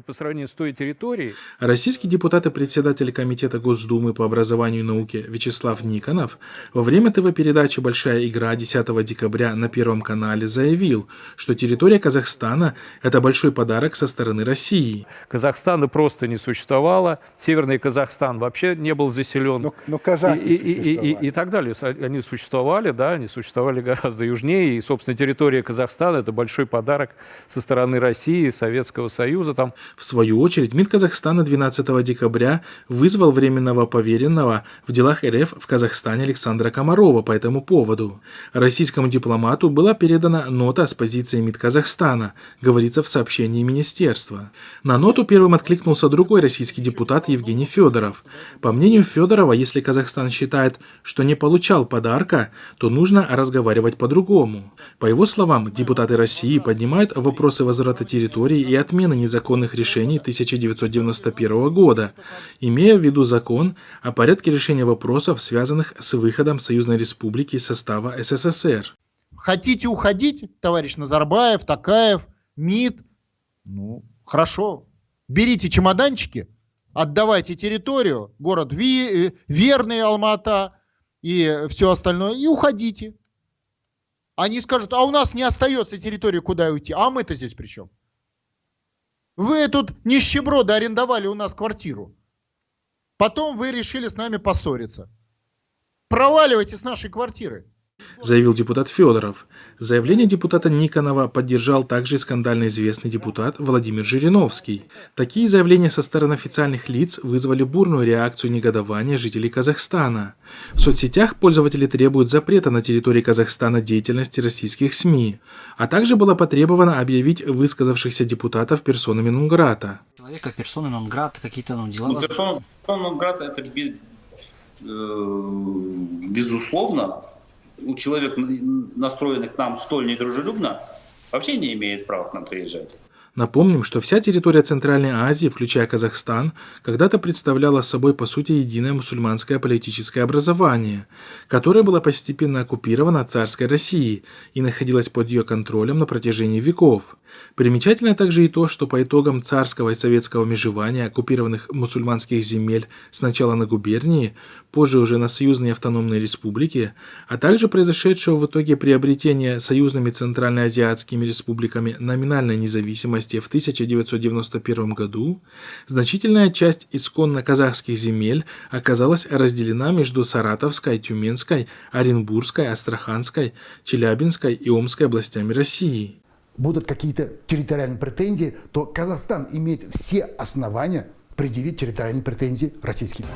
По сравнению с той территорией, Российский депутат и председатель Комитета Госдумы по образованию и науке Вячеслав Никонов во время ТВ-передачи «Большая игра» 10 декабря на Первом канале заявил, что территория Казахстана – это большой подарок со стороны России. Казахстана просто не существовало, Северный Казахстан вообще не был заселен, Но казахи и так далее. Они существовали, да, они существовали гораздо южнее, и, собственно, территория Казахстана – это большой подарок со стороны России, Советского Союза. Там. В свою очередь, МИД Казахстана 12 декабря вызвал временного поверенного в делах РФ в Казахстане Александра Комарова по этому поводу. Российскому дипломату была передана нота с позицией МИД Казахстана, говорится в сообщении министерства. На ноту первым откликнулся другой российский депутат Евгений Федоров. По мнению Федорова, если Казахстан считает, что не получал подарка, то нужно разговаривать по-другому. По его словам, депутаты России поднимают вопросы возврата территории и отмены незаконных решений 1991 года, имея в виду закон о порядке решения вопросов, связанных с выходом Союзной Республики из состава СССР. Хотите уходить, товарищ Назарбаев, Токаев, МИД? Ну, хорошо. Берите чемоданчики, отдавайте территорию, город Верный, Алмата и все остальное, и уходите. Они скажут, а у нас не остается территории, куда уйти. А мы-то здесь при чем? Вы тут нищеброды арендовали у нас квартиру. Потом вы решили с нами поссориться. Проваливайте с нашей квартиры. Заявил депутат Федоров. Заявление депутата Никонова поддержал также и скандально известный депутат Владимир Жириновский. Такие заявления со стороны официальных лиц вызвали бурную реакцию негодования жителей Казахстана. В соцсетях пользователи требуют запрета на территории Казахстана деятельности российских СМИ, а также было потребовано объявить высказавшихся депутатов персонами нон-грата. Человека, персоны нон-грата, какие-то дела. Персона нон-грата это безусловно. У человека, настроенный к нам столь недружелюбно, вообще не имеет права к нам приезжать. Напомним, что вся территория Центральной Азии, включая Казахстан, когда-то представляла собой по сути единое мусульманское политическое образование, которое было постепенно оккупировано царской Россией и находилось под ее контролем на протяжении веков. Примечательно также и то, что по итогам царского и советского межевания оккупированных мусульманских земель сначала на губернии, позже уже на союзные автономные республики, а также произошедшего в итоге приобретения союзными центральноазиатскими республиками номинальной независимости в 1991 году, значительная часть исконно казахских земель оказалась разделена между Саратовской, Тюменской, Оренбургской, Астраханской, Челябинской и Омской областями России. Будут какие-то территориальные претензии, то Казахстан имеет все основания предъявить территориальные претензии российским.